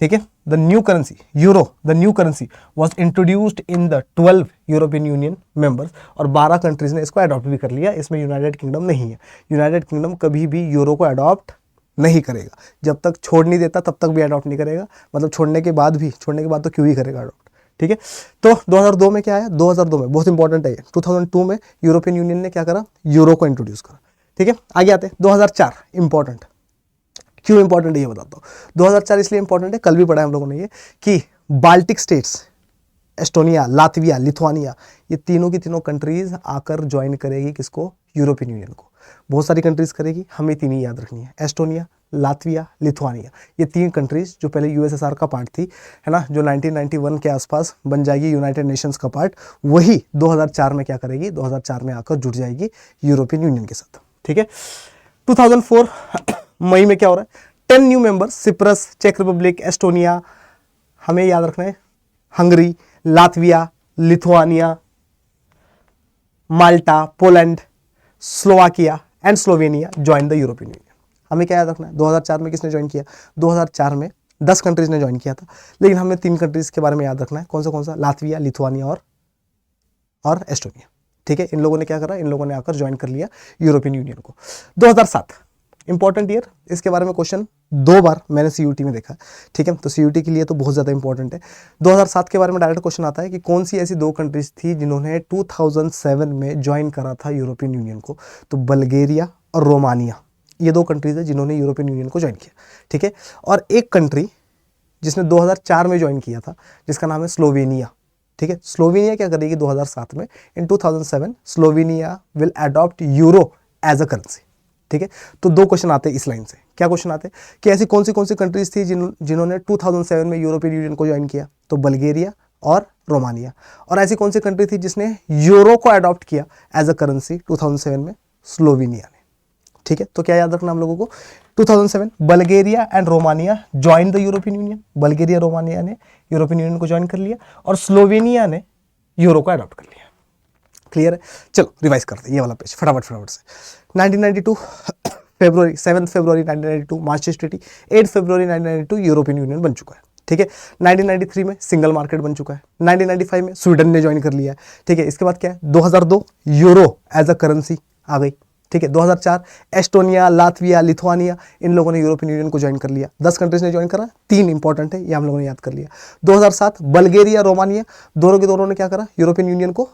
ठीक है, the new currency euro, the new currency was introduced in the 12 European union members, और 12 कंट्रीज ने इसको अडॉप्ट भी कर लिया, इसमें यूनाइटेड किंगडम नहीं है। यूनाइटेड किंगडम कभी भी यूरो को अडॉप्ट नहीं करेगा, जब तक छोड़ नहीं देता तब तक भी अडॉप्ट नहीं करेगा, मतलब छोड़ने के बाद तो क्यों ही करेगा अडॉप्ट। ठीक है, तो 2002 में क्या आया, 2002 में बहुत इंपॉर्टेंट है ये, 2002 में यूरोपियन यूनियन ने क्या करा, यूरो को इंट्रोड्यूस करा। ठीक है, आगे आते हैं 2004, इंपॉर्टेंट, क्यों इंपॉर्टेंट है ये बताता हूँ। 2004 इसलिए इंपॉर्टेंट है, कल भी पढ़ा है हम लोगों ने ये, कि Baltic states, Estonia, Latvia, Lithuania, ये तीनों की तीनों कंट्रीज आकर ज्वाइन करेगी किसको, यूरोपियन यूनियन को। बहुत सारी कंट्रीज करेगी, हमें तीन ही याद रखनी है, एस्टोनिया, लातविया, लिथुआनिया, ये तीन कंट्रीज जो पहले यूएसएसआर का पार्ट थी, है ना, जो 1991 के आसपास बन जाएगी यूनाइटेड नेशंस का पार्ट, वही 2004 में क्या करेगी, 2004 में आकर जुड़ जाएगी यूरोपियन यूनियन के साथ। ठीक है, 2004 मई में क्या हो रहा है, 10 न्यू मेंबर्स, सिप्रस, चेक रिपब्लिक, एस्टोनिया, हमें याद रखना है, Hungary, Latvia, Lithuania, Malta, Poland, Slovakia and Slovenia join the European union. हमें क्या याद रखना है, 2004 में किसने ज्वाइन किया, 2004 में 10 कंट्रीज ने ज्वाइन किया था, लेकिन हमें 3 कंट्रीज के बारे में याद रखना है, कौन सा, लातविया, लिथुआनिया और एस्टोनिया। ठीक है, इन लोगों ने क्या करा, इन लोगों ने आकर ज्वाइन कर लिया यूरोपियन यूनियन को। 2007 इंपॉर्टेंट ईयर, इसके बारे में क्वेश्चन 2 बार मैंने सीयूटी में देखा। ठीक है, तो सीयूटी के लिए तो बहुत ज़्यादा इंपॉर्टेंट है। 2007 के बारे में डायरेक्ट क्वेश्चन आता है कि कौन सी ऐसी 2 कंट्रीज थी जिन्होंने 2007 में ज्वाइन करा था यूरोपियन यूनियन को, तो बल्गेरिया और रोमानिया, ये 2 कंट्रीज है जिन्होंने यूरोपियन यूनियन को ज्वाइन किया। ठीक है, और एक कंट्री जिसने 2004 में ज्वाइन किया था, जिसका नाम है स्लोवेनिया। ठीक है, स्लोवेनिया क्या करेगी 2007 में, in 2007 Slovenia will adopt euro as a currency. ठीक है, तो 2 क्वेश्चन आते हैं इस लाइन से। क्या क्वेश्चन आते हैं कि ऐसी कौन सी कंट्रीज थी जिन्होंने 2007 में यूरोपियन यूनियन को ज्वाइन किया, तो बल्गेरिया और रोमानिया, और ऐसी कौन सी कंट्री थी जिसने यूरो को अडॉप्ट किया एज अ करेंसी 2007 में, स्लोवेनिया ने। ठीक है, तो क्या याद रखना हम लोगों को, 2007 Bulgaria and Romania join the European union, Bulgaria Romania ने यूरोपियन यूनियन को ज्वाइन कर लिया, और स्लोवेनिया ने यूरो को अडॉप्ट कर लिया। क्लियर है, चलो रिवाइज करते हैं ये वाला पेज फटाफट से। 1992 फरवरी, 7 फरवरी 1992 मास्ट्रिक्ट ट्रीटी, 8 फरवरी 1992 यूरोपियन यूनियन बन चुका है। ठीक है, 1993 में सिंगल मार्केट बन चुका है, 1995 में स्वीडन ने ज्वाइन कर लिया है। ठीक है, इसके बाद क्या है, 2002 यूरो एज अ करेंसी आ गई। ठीक है, 2004 एस्टोनिया, लातविया, लिथुआनिया, इन लोगों ने यूरोपियन यूनियन को ज्वाइन कर लिया। 10 कंट्रीज ने ज्वाइन करा, 3 इंपॉर्टेंट है, ये हम लोगों ने याद कर लिया। 2007 बल्गेरिया, रोमानिया, दोनों के दोनों ने क्या करा, यूरोपियन यूनियन को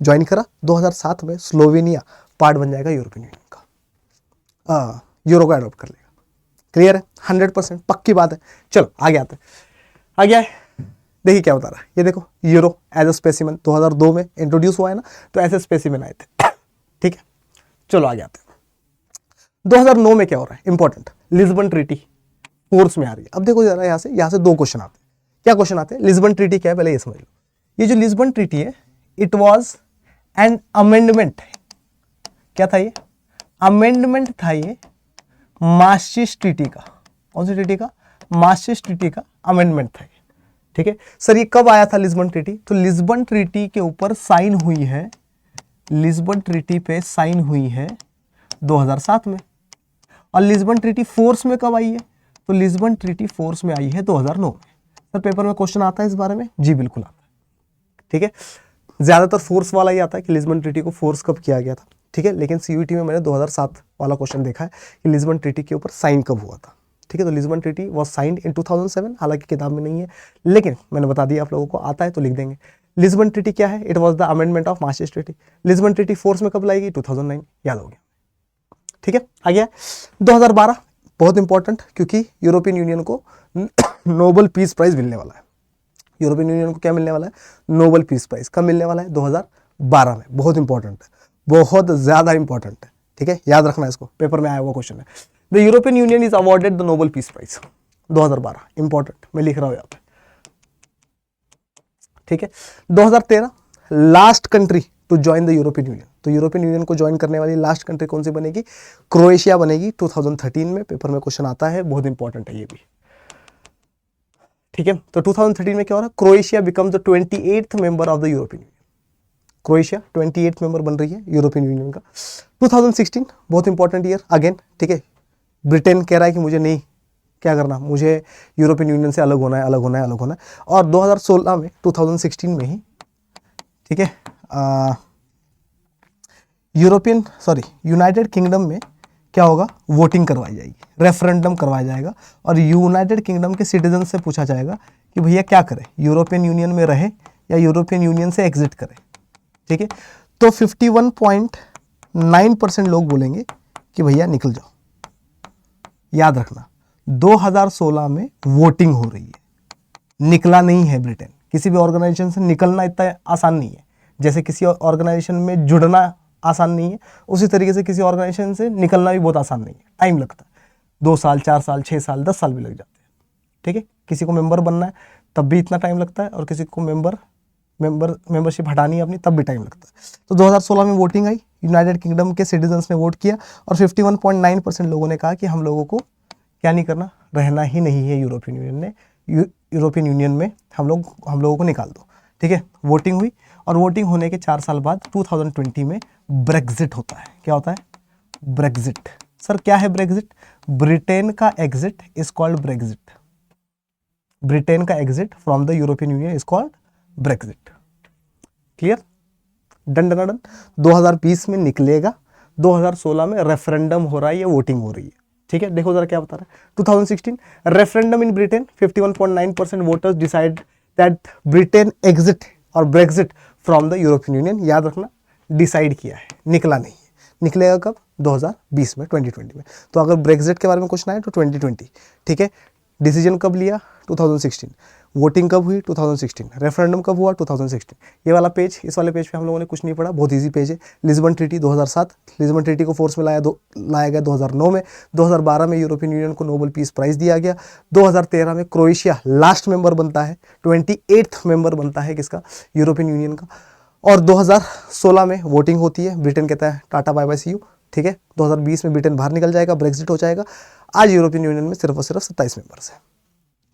ज्वाइन करा। 2007 में स्लोवेनिया पार्ट बन जाएगा यूरोपियन यूनियन का, यूरो को अडॉप्ट कर लेगा। क्लियर है, 100% पक्की बात है। चलो आगे आते हैं, आगे आए, देखिए क्या बता रहा है, ये देखो, यूरो एज अ स्पेसिमेन 2002 में इंट्रोड्यूस हुआ है ना, तो ऐसे स्पेसिमेन आए थे। ठीक है, चलो आगे आते हैं। 2009 में क्या हो रहा है, इंपॉर्टेंट, लिस्बन ट्रीटी फोर्स में आ रही है। अब देखो जरा, यहाँ से 2 क्वेश्चन आते हैं। क्या क्वेश्चन आते हैं, लिस्बन ट्रीटी क्या है पहले ये समझ लो। ये जो लिस्बन ट्रीटी है, इट वॉज एन अमेंडमेंट, क्या था ये, अमेंडमेंट था ये मास्ट्रिक्ट ट्रीटी का। कौन सी ट्रीटी का, मास्ट्रिक्ट ट्रीटी का अमेंडमेंट था ये। ठीक है सर, ये कब आया था लिस्बन ट्रीटी, तो लिस्बन ट्रीटी के ऊपर साइन हुई है, लिस्बन ट्रीटी पे साइन हुई है 2007 में। और लिस्बन ट्रीटी फोर्स में कब आई है, तो लिस्बन ट्रीटी फोर्स में आई है 2009 में। सर पेपर में क्वेश्चन आता है इस बारे में, जी बिल्कुल आता है। ठीक है, ज्यादातर फोर्स वाला ही आता है कि लिस्बन ट्रीटी को फोर्स कब किया गया था। ठीक है, लेकिन सीयूईटी में मैंने 2007 वाला क्वेश्चन देखा है कि लिस्बन ट्रीटी के ऊपर साइन कब हुआ था। ठीक है, तो Lisbon treaty was signed in 2007, हालांकि किताब में नहीं है, लेकिन मैंने बता दिया आप लोगों को, आता है तो लिख देंगे। लिस्बन ट्रीटी क्या है, it was the amendment of Maastricht treaty. Lisbon treaty force में कब लाएगी, 2009, याद हो गया। ठीक है, आ गया 2012, बहुत इंपॉर्टेंट, क्योंकि यूरोपियन यूनियन को नोबेल पीस प्राइज मिलने वाला है। यूरोपियन यूनियन को क्या मिलने वाला है, नोबेल पीस प्राइज। कब मिलने वाला है, 2012 में। बहुत इंपॉर्टेंट है, बहुत ज्यादा इंपॉर्टेंट है। ठीक है, याद रखना इसको, पेपर में आया हुआ क्वेश्चन है। The European union is awarded the Nobel peace prize 2012, important, मैं लिख रहा हूं यहाँ पे। ठीक है, 2013 last country to join the European union, तो यूरोपियन यूनियन को ज्वाइन करने वाली लास्ट कंट्री कौन सी बनेगी, क्रोएशिया बनेगी। 2013 में पेपर में क्वेश्चन आता है, बहुत इंपॉर्टेंट है ये भी। ठीक है। तो 2013 में क्या हो रहा है, Croatia become the 28th member of the European union. Croatia 28th member बन रही है यूरोपियन यूनियन का। 2016 बहुत इंपॉर्टेंट ईयर अगेन, ठीक है। ब्रिटेन कह रहा है कि मुझे नहीं क्या करना, मुझे यूरोपियन यूनियन से अलग होना है, अलग होना है, अलग होना है। और 2016 में 2016 में ही, ठीक है, यूनाइटेड किंगडम में क्या होगा, वोटिंग करवाई जाएगी, रेफरेंडम करवाया जाएगा और यूनाइटेड किंगडम के सिटीजन से पूछा जाएगा कि भैया क्या करें, यूरोपियन यूनियन में रहे या यूरोपियन यूनियन से एग्जिट करें। ठीक है, तो 51.9% लोग बोलेंगे कि भैया निकल जाओ। याद रखना 2016 में वोटिंग हो रही है, निकला नहीं है ब्रिटेन। किसी भी ऑर्गेनाइजेशन से निकलना इतना आसान नहीं है, जैसे किसी ऑर्गेनाइजेशन में जुड़ना आसान नहीं है, उसी तरीके से किसी ऑर्गेनाइजेशन से निकलना भी बहुत आसान नहीं है, टाइम लगता है। 2 साल, 4 साल, 6 साल, 10 साल भी लग जाते हैं। ठीक है, किसी को मेंबर बनना है तब भी इतना टाइम लगता है, और किसी को मेंबरशिप हटानी है अपनी तब भी टाइम लगता है। तो 2016 में वोटिंग आई, यूनाइटेड किंगडम के सिटीजन्स ने वोट किया और 51.9% लोगों ने कहा कि हम लोगों को क्या नहीं करना, रहना ही नहीं है यूरोपियन यूनियन में, यूरोपियन यूनियन में हम लोगों को निकाल दो। ठीक है, वोटिंग हुई और वोटिंग होने के 4 साल बाद 2020 में ब्रेक्जिट होता है। क्या होता है, ब्रेक्जिट। सर क्या है ब्रेक्जिट? ब्रिटेन का exit is called Brexit. Britain का exit from the European union is called Brexit. Clear, done done done. 2020 में निकलेगा, 2016 में रेफरेंडम हो रहा है या वोटिंग हो रही है। ठीक है, देखो जरा क्या बता रहा है। 2016 referendum in Britain, 51.9% voters decide that Britain exit और Brexit from the European Union. याद रखना, डिसाइड किया है, निकला नहीं है। निकलेगा कब? 2020 में, 2020 में। तो अगर ब्रेक्जिट के बारे में क्वेश्चन आए तो 2020। ठीक है, डिसीजन कब लिया? 2016। वोटिंग कब हुई? 2016। रेफरेंडम कब हुआ? 2016। ये वाला पेज, इस वाले पेज पे हम लोगों ने कुछ नहीं पढ़ा, बहुत इजी पेज है। लिस्बन ट्रीटी 2007, लिस्बन ट्रीटी को फोर्स में लाया गया 2009 में। 2012 में यूरोपियन यूनियन को नोबेल पीस प्राइज दिया गया। 2013 में क्रोएशिया लास्ट मेंबर बनता है, 28th मेंबर बनता है किसका, यूरोपियन यूनियन का। और 2016 में वोटिंग होती है, ब्रिटेन कहता है tata bye bye see you. ठीक है, 2020 में ब्रिटेन बाहर निकल जाएगा, ब्रेक्जिट हो जाएगा। आज यूरोपियन यूनियन में सिर्फ और सिर्फ 27 मेंबर्स है।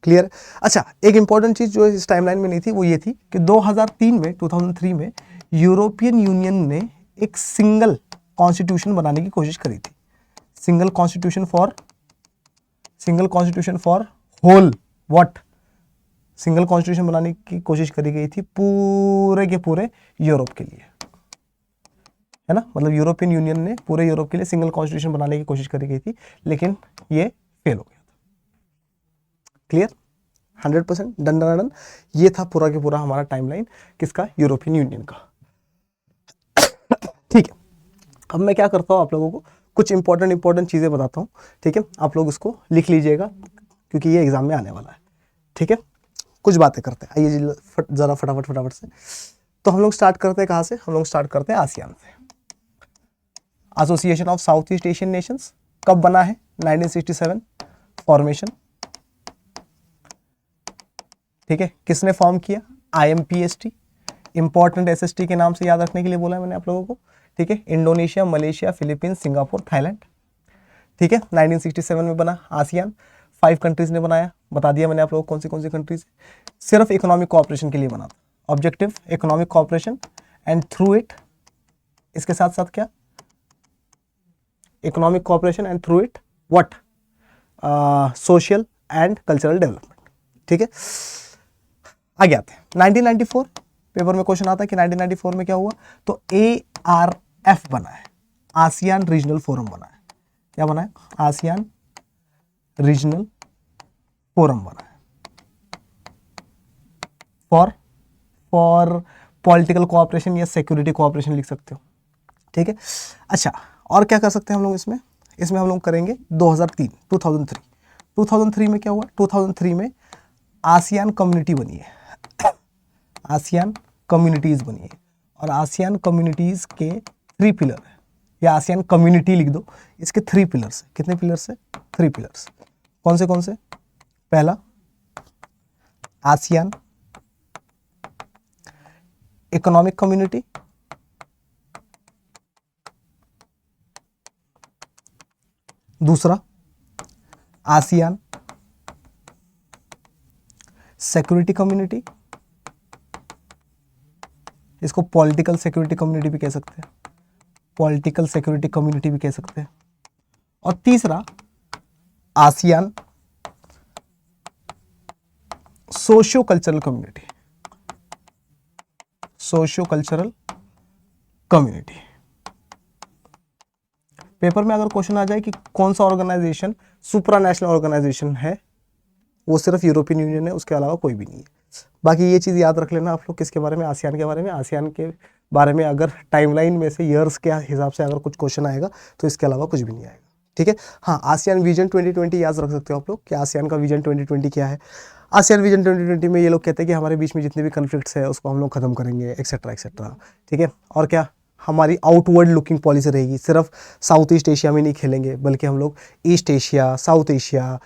क्लियर? अच्छा, एक इंपॉर्टेंट चीज जो इस टाइमलाइन में नहीं थी वो ये थी कि 2003 में यूरोपियन यूनियन ने एक सिंगल कॉन्स्टिट्यूशन बनाने की कोशिश करी थी। Single constitution for whole what, single constitution बनाने की कोशिश करी गई थी पूरे के पूरे यूरोप के लिए, है ना। मतलब यूरोपियन यूनियन ने पूरे यूरोप के लिए सिंगल कॉन्स्टिट्यूशन बनाने की कोशिश करी गई थी, लेकिन ये फेल हो गया था। क्लियर? 100% done done done. ये था पूरा के पूरा हमारा टाइमलाइन किसका, यूरोपियन यूनियन का। ठीक है, अब मैं क्या करता हूँ, आप लोगों को कुछ इंपॉर्टेंट चीजें बताता हूँ। ठीक है, आप लोग इसको लिख लीजिएगा क्योंकि ये एग्जाम में आने वाला है। ठीक है, कुछ बातें करते हैं, आइए जरा फटाफट से। तो हम लोग स्टार्ट करते हैं कहाँ से? हम लोग स्टार्ट करते हैं आसियान से। Association of south east Asian Nations कब बना है? 1967 फॉर्मेशन। ठीक है, किसने फॉर्म किया? IMPST, इंपॉर्टेंट SST के नाम से याद रखने के लिए बोला है मैंने आप लोगों को। ठीक है, Indonesia, Malaysia, Philippines, Singapore, Thailand. ठीक है, 1967 में बना आसियान। 5 कंट्रीज ने बनाया, बता दिया मैंने आप लोगों को कौन सी कंट्रीज। सिर्फ इकोनॉमिक कोऑपरेशन के लिए बना था, objective economic cooperation and through it, इसके साथ साथ क्या, economic cooperation and through it what, social and cultural development. ठीक है, आगे आते हैं। 1994 पेपर में क्वेश्चन आता है कि 1994 में क्या हुआ, तो ARF बना है, आसियान रीजनल फोरम बना है। क्या बना है? आसियान रीजनल फोरम बना है फॉर पॉलिटिकल कोऑपरेशन या सिक्योरिटी कोऑपरेशन लिख सकते हो। ठीक है, अच्छा और क्या कर सकते हैं हम लोग इसमें हम लोग करेंगे 2003 में क्या हुआ, 2003 में आसियान कम्युनिटी बनी है, आसियान कम्युनिटीज बनी है। और आसियान कम्युनिटीज के 3 पिलर है, या आसियान कम्युनिटी लिख दो, इसके 3 पिलर्स है। कितने पिलर्स है? 3 पिलर्स। कौन से? पहला आसियान इकोनॉमिक कम्युनिटी, दूसरा आसियान सिक्योरिटी कम्युनिटी, इसको पॉलिटिकल सिक्योरिटी कम्युनिटी भी कह सकते हैं, पॉलिटिकल सिक्योरिटी कम्युनिटी भी कह सकते हैं। और तीसरा ASEAN socio cultural community, socio cultural community. Paper में अगर क्वेश्चन आ जाए कि कौन सा ऑर्गेनाइजेशन सुप्रा नेशनल ऑर्गेनाइजेशन है, वो सिर्फ यूरोपियन यूनियन है, उसके अलावा कोई भी नहीं है। बाकी ये चीज़ याद रख लेना आप लोग, किसके बारे में, आसियान के बारे में। आसियान के बारे में अगर टाइमलाइन में से ईयर्स के हिसाब से अगर कुछ क्वेश्चन आएगा तो इसके अलावा कुछ भी नहीं आएगा, ठीक है। हाँ, आसियान विजन 2020 याद रख सकते हो आप लोग कि आसियान का विजन 2020 क्या है। आसियान विजन 2020 में ये लोग कहते हैं कि हमारे बीच में जितने भी कन्फ्लिक्ट्स है उसको हम लोग खत्म करेंगे, एक्सेट्रा एक्सेट्रा, ठीक है। और क्या, हमारी आउटवर्ड लुकिंग पॉलिसी रहेगी, सिर्फ साउथ ईस्ट एशिया में नहीं खेलेंगे, बल्कि हम लोग East Asia, South Asia,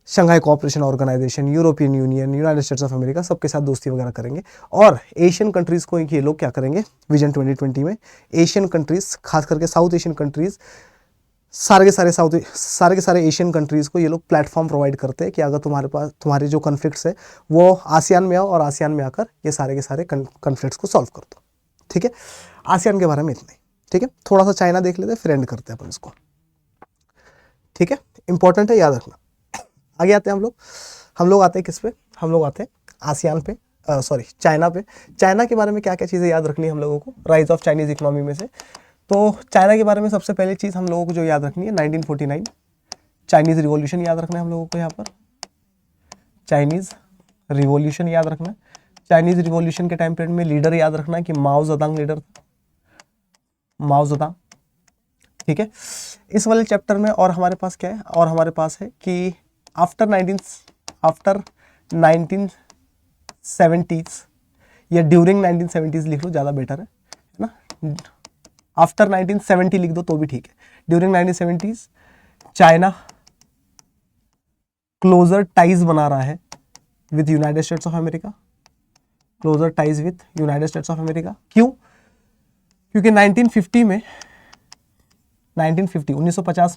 Shanghai cooperation organisation, European union, United States of America, सबके साथ दोस्ती वगैरह करेंगे। और एशियन कंट्रीज़ को ये लोग क्या करेंगे विजन 2020 में, एशियन कंट्रीज़, खास करके साउथ एशियन कंट्रीज़, सारे के सारे एशियन कंट्रीज़ को ये लोग प्लेटफॉर्म प्रोवाइड करते हैं कि अगर तुम्हारे जो कन्फ्लिक्ट्स है वो आसियान में आओ और आसियान में आकर ये सारे के सारे कन्फ्लिक्ट्स को सॉल्व कर दो, ठीक है। आसियान के बारे में इतना ही, ठीक है। थोड़ा सा चाइना देख लेते हैं, फिर एंड करते हैं अपन इसको, ठीक है। इंपॉर्टेंट है, याद रखना। आगे आते हैं हम लोग आते हैं किस पे, हम लोग आते हैं आसियान पे, चाइना पे। चाइना के बारे में क्या क्या चीज़ें याद रखनी है हम लोगों को, राइज ऑफ चाइनीज़ इकोनॉमी में से। तो चाइना के बारे में सबसे पहले चीज़ हम लोगों को जो याद रखनी है 1949 चाइनीज़ रिवॉल्यूशन याद रखना है हम लोगों को। यहाँ पर चाइनीज़ रिवॉल्यूशन याद रखना है। चाइनीज़ रिवॉल्यूशन के टाइम पीरियड में लीडर याद रखना है कि माओ ज़ेडुंग लीडर, माओ ज़ेडुंग, ठीक है। इस वाले चैप्टर में और हमारे पास क्या है, और हमारे पास है कि आफ्टर 1970s या ड्यूरिंग 1970s लिख लो, ज़्यादा बेटर है ना। आफ्टर 1970 लिख दो तो भी ठीक है। During 1970s China closure ties बना रहा है with United States of America, closer ties with United States of America. क्यों? क्योंकि 1950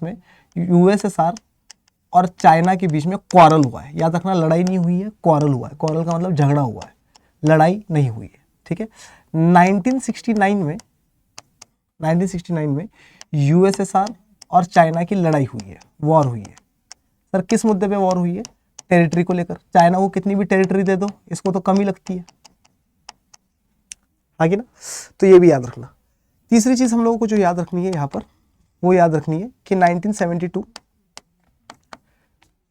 में यूएसएसआर और चाइना के बीच में क्वारल हुआ है। याद रखना, लड़ाई नहीं हुई है, क्वारल हुआ है। क्वारल का मतलब झगड़ा हुआ है, लड़ाई नहीं हुई है, ठीक है। 1969 में यूएसएसआर और चाइना की लड़ाई हुई है, वॉर हुई है। सर किस मुद्दे पे वॉर हुई है? टेरिटरी को लेकर। चाइना को कितनी भी टेरिटरी दे दो, इसको तो कम ही लगती है, आगे ना। तो ये भी याद रखना। तीसरी चीज हम लोगों को जो याद रखनी है यहाँ पर, वो याद रखनी है कि 1972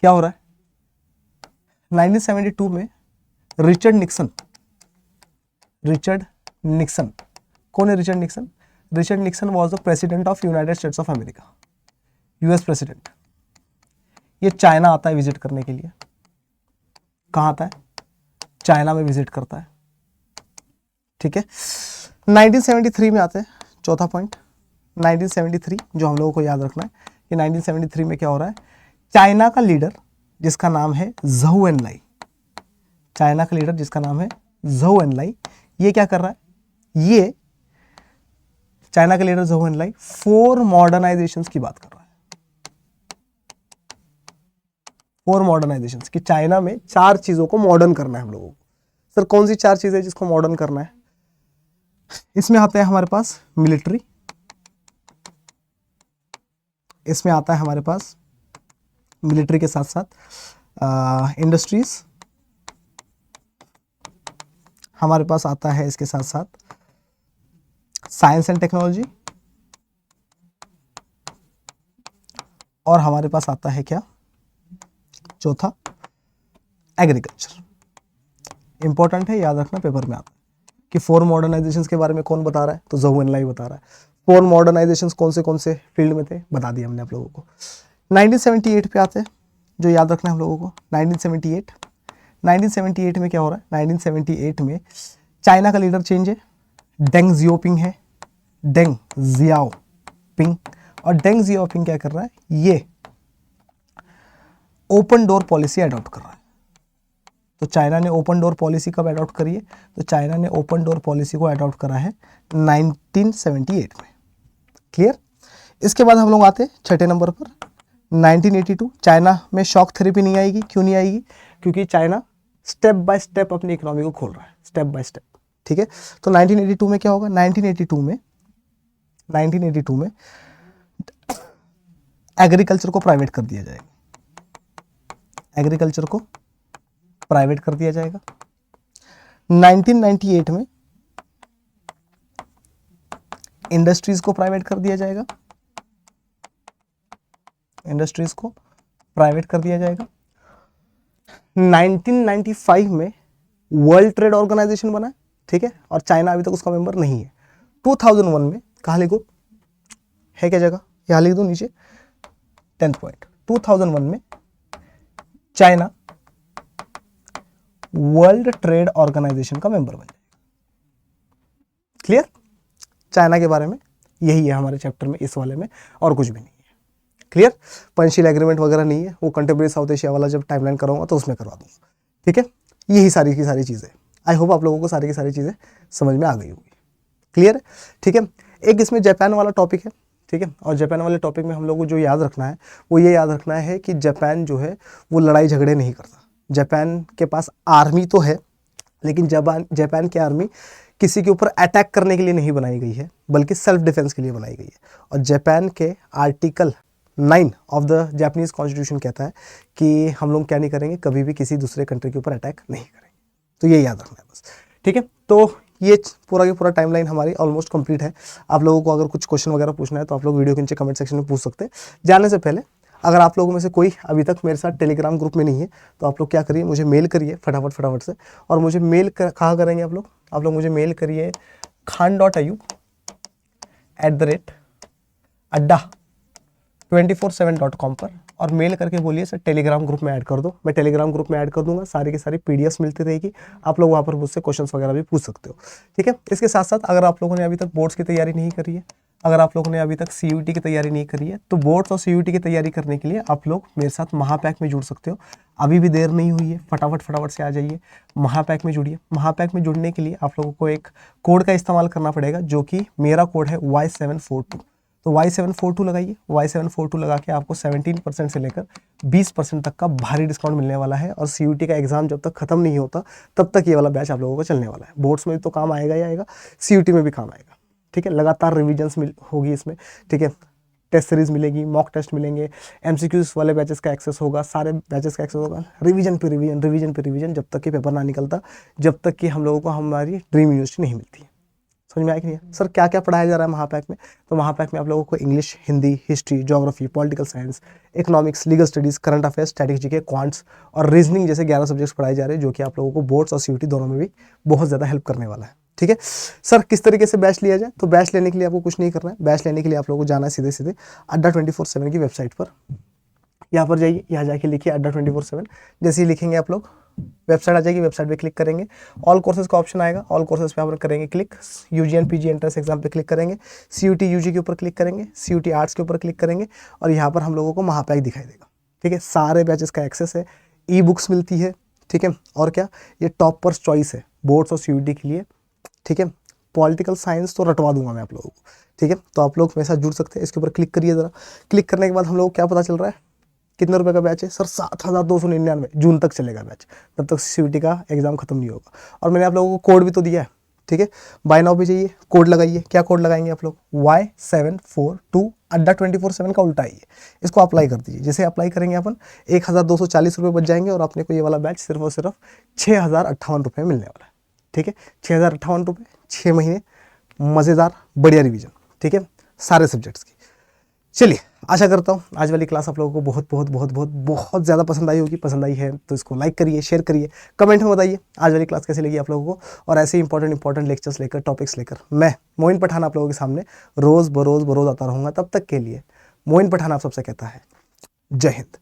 क्या हो रहा है। 1972 में रिचर्ड निक्सन, कौन है Richard Nixon? Richard Nixon was the president of United States of America, US president. ये चाइना आता है विजिट करने के लिए। कहाँ आता है? चाइना में विजिट करता है, ठीक है। 1973 में आते हैं, चौथा पॉइंट 1973 जो हम लोगों को याद रखना है कि 1973 में क्या हो रहा है। चाइना का लीडर जिसका नाम है ज़हू एनलाई, चाइना का लीडर जिसका नाम है ज़हू एनलाई, ये क्या कर रहा है? ये चाइना का लीडर ज़हू एनलाई 4 मॉडर्नाइजेशंस की बात कर रहा है। 4 मॉडर्नाइजेशंस कि चाइना में 4 चीजों को मॉडर्न करना है हम लोगों को। सर कौन सी 4 चीजें जिसको मॉडर्न करना है? इसमें आता है हमारे पास मिलिट्री, इसमें आता है हमारे पास मिलिट्री के साथ साथ इंडस्ट्रीज, हमारे पास आता है इसके साथ साथ साइंस एंड टेक्नोलॉजी, और हमारे पास आता है क्या, चौथा एग्रीकल्चर। इंपॉर्टेंट है, याद रखना, पेपर में आता है कि 4 मॉडर्नाइजेशंस के बारे में कौन बता रहा है, तो ज़हू एनलाई बता रहा है। 4 मॉडर्नाइजेशंस कौन से फील्ड में थे बता दिया हमने आप लोगों को। 1978 पे आते हैं, जो याद रखना है हम लोगों को। 1978 में क्या हो रहा है? 1978 में चाइना का लीडर चेंज है, डेंग जियाओपिंग है, डेंग जियाओपिंग। और डेंग जियाओपिंग क्या कर रहा है? ये ओपन डोर पॉलिसी अडॉप्ट कर रहा है। तो चाइना ने ओपन डोर पॉलिसी कब अडॉप्ट करी है? तो चाइना ने ओपन डोर पॉलिसी को अडॉप्ट करा है 1978 में। क्लियर? इसके बाद हम लोग आते हैं छठे नंबर पर 1982। चाइना में शॉक थेरेपी नहीं आएगी। क्यों नहीं आएगी? क्योंकि चाइना स्टेप बाय स्टेप अपनी इकोनॉमी को खोल रहा है, स्टेप बाय स्टेप, ठीक है। तो 1982 में क्या होगा, 1982 में एग्रीकल्चर को प्राइवेट कर दिया जाएगा, एग्रीकल्चर को प्राइवेट कर दिया जाएगा। 1998 में इंडस्ट्रीज को प्राइवेट कर दिया जाएगा, इंडस्ट्रीज को प्राइवेट कर दिया जाएगा। 1995 में वर्ल्ड ट्रेड ऑर्गेनाइजेशन बना, ठीक है, और चाइना अभी तक उसका मेंबर नहीं है। 2001 में कहाँ लिखो, है क्या जगह, यहाँ लिख दो नीचे 10th पॉइंट। 2001 में चाइना वर्ल्ड ट्रेड ऑर्गेनाइजेशन का मेंबर बन जाएगा। क्लियर, चाइना के बारे में यही है हमारे चैप्टर में, इस वाले में, और कुछ भी नहीं है। क्लियर, पंचशील एग्रीमेंट वगैरह नहीं है, वो कंटेम्प्रेरी साउथ एशिया वाला जब टाइमलाइन कराऊंगा तो उसमें करवा दूंगा, ठीक है। यही सारी की सारी चीज़ें, आई होप आप लोगों को सारी की सारी चीज़ें समझ में आ गई होगी। क्लियर है, ठीक है। एक इसमें जापान वाला टॉपिक है, ठीक है, और जापान वाले टॉपिक में हम लोगों को जो याद रखना है वो ये याद रखना है कि जापान जो है वो लड़ाई झगड़े नहीं करता। जापान के पास आर्मी तो है, लेकिन जापान की आर्मी किसी के ऊपर अटैक करने के लिए नहीं बनाई गई है, बल्कि सेल्फ डिफेंस के लिए बनाई गई है। और जापान के article 9 of the Japanese constitution कहता है कि हम लोग क्या नहीं करेंगे, कभी भी किसी दूसरे कंट्री के ऊपर अटैक नहीं करेंगे। तो ये याद रखना है बस, ठीक है। तो ये पूरा की पूरा टाइमलाइन हमारी ऑलमोस्ट कंप्लीट है। आप लोगों को अगर कुछ क्वेश्चन वगैरह पूछना है तो आप लोग वीडियो के नीचे कमेंट सेक्शन में पूछ सकते हैं। जाने से पहले अगर आप लोगों में से कोई अभी तक मेरे साथ टेलीग्राम ग्रुप में नहीं है तो आप लोग क्या करिए, मुझे मेल करिए फटाफट से। और मुझे मेल कहाँ करेंगे आप लोग मुझे मेल करिए khan.ayub@adda247.com पर, और मेल करके बोलिए सर टेलीग्राम ग्रुप में ऐड कर दो। मैं टेलीग्राम ग्रुप में ऐड कर दूंगा, सारी की सारी पीडीएफ्स मिलती रहेगी, आप लोग वहाँ पर मुझसे क्वेश्चंस वगैरह भी पूछ सकते हो, ठीक है। इसके साथ साथ अगर आप लोगों ने अभी तक बोर्ड्स की तैयारी नहीं करी है, अगर आप लोगों ने अभी तक सीयूटी की तैयारी नहीं करी है, तो बोर्ड्स और सीयूटी की तैयारी करने के लिए आप लोग मेरे साथ महापैक में जुड़ सकते हो। अभी भी देर नहीं हुई है, फटाफट से आ जाइए, महापैक में जुड़िए। महापैक में जुड़ने के लिए आप लोगों को एक कोड का इस्तेमाल करना पड़ेगा, जो कि मेरा कोड है Y742। तो Y742 लगाइए, Y742 लगा के आपको 17% से लेकर 20% तक का भारी डिस्काउंट मिलने वाला है। और सीयूटी का एग्जाम जब तक खत्म नहीं होता तब तक ये वाला बैच आप लोगों को चलने वाला है। बोर्ड्स में तो काम आएगा ही आएगा, सीयूटी में भी काम आएगा, ठीक है। लगातार रिविजन्स होगी इसमें, ठीक है। टेस्ट सीरीज मिलेगी, मॉक टेस्ट मिलेंगे, एमसीक्यूज वाले बैचेस का एक्सेस होगा, सारे बैचेस का एक्सेस होगा, रिवीजन पे रिवीजन जब तक कि पेपर ना निकलता, जब तक कि हम लोगों को हमारी ड्रीम यूनिवर्सिटी नहीं मिलती है। समझ में आया कि नहीं? सर क्या क्या पढ़ाया जा रहा है महापैक में? तो महापैक में आप लोगों को English, Hindi, history, geography, political science, economics, legal studies, current affairs, strategy के क्वांट्स और रीजनिंग जैसे 11 सब्जेक्ट्स पढ़ाए जा रहे हैं, जो कि आप लोगों को बोर्ड्स और सीयूटी दोनों में भी बहुत ज़्यादा हेल्प करने वाला है, ठीक है। सर किस तरीके से बैच लिया जाए? तो बैच लेने के लिए आपको कुछ नहीं करना है। बैच लेने के लिए आप लोगों को जाना है सीधे अड्डा 24/7 की वेबसाइट पर। यहाँ पर जाइए, यहाँ जाके लिखिए अड्डा 24/7। जैसे ही लिखेंगे आप लोग वेबसाइट आ जाएगी, वेबसाइट पे क्लिक करेंगे, ऑल कोर्सेज का ऑप्शन आएगा, ऑल कोर्सेज पे आप करेंगे click, UG and PG entrance exam पे क्लिक करेंगे, सीयूटी यूजी के ऊपर क्लिक करेंगे, सीयूटी आर्ट्स के ऊपर क्लिक करेंगे, और यहाँ पर हम लोगों को महापैक दिखाई देगा, ठीक है। सारे बैचेस का एक्सेस है, ई बुक्स मिलती है, ठीक है। और क्या, ये टॉपर्स चॉइस है बोर्ड्स और सीयूटी के लिए, ठीक है। पॉलिटिकल साइंस तो रटवा दूंगा मैं आप लोगों को, ठीक है। तो आप लोग मेरे साथ जुड़ सकते हैं, इसके ऊपर क्लिक करिए ज़रा। क्लिक करने के बाद हम लोग क्या पता चल रहा है, कितने रुपए का बैच है? सर 7,299, जून तक चलेगा बैच, तब तक सीयूटी का एग्जाम खत्म नहीं होगा। और मैंने आप लोगों को कोड भी तो दिया है, ठीक है। बाय नाउ पे जाइए, कोड लगाइए। क्या कोड लगाएंगे आप लोग? Y742 अड्डा 24/7 का उल्टा ही है, इसको अप्लाई कर दीजिए। जैसे अप्लाई करेंगे अपन 1,240 रुपये बच जाएंगे, और अपने को ये वाला बैच सिर्फ और सिर्फ 6,058 रुपये मिलने वाला है, ठीक है। 6,058 रुपये, 6 महीने मज़ेदार बढ़िया रिवीजन, ठीक है, सारे सब्जेक्ट्स की। चलिए, आशा करता हूँ आज वाली क्लास आप लोगों को बहुत ज़्यादा पसंद आई होगी। पसंद आई है तो इसको लाइक करिए, शेयर करिए, कमेंट में बताइए आज वाली क्लास कैसी लगी आप लोगों को। और ऐसे इंपॉर्टेंट लेक्चर्स लेकर, टॉपिक्स लेकर मैं मोइन पठान आप लोगों के सामने रोज़ बरोज़ आता रहूँगा। तब तक के लिए मोइन पठान आप सबसे कहता है जय हिंद।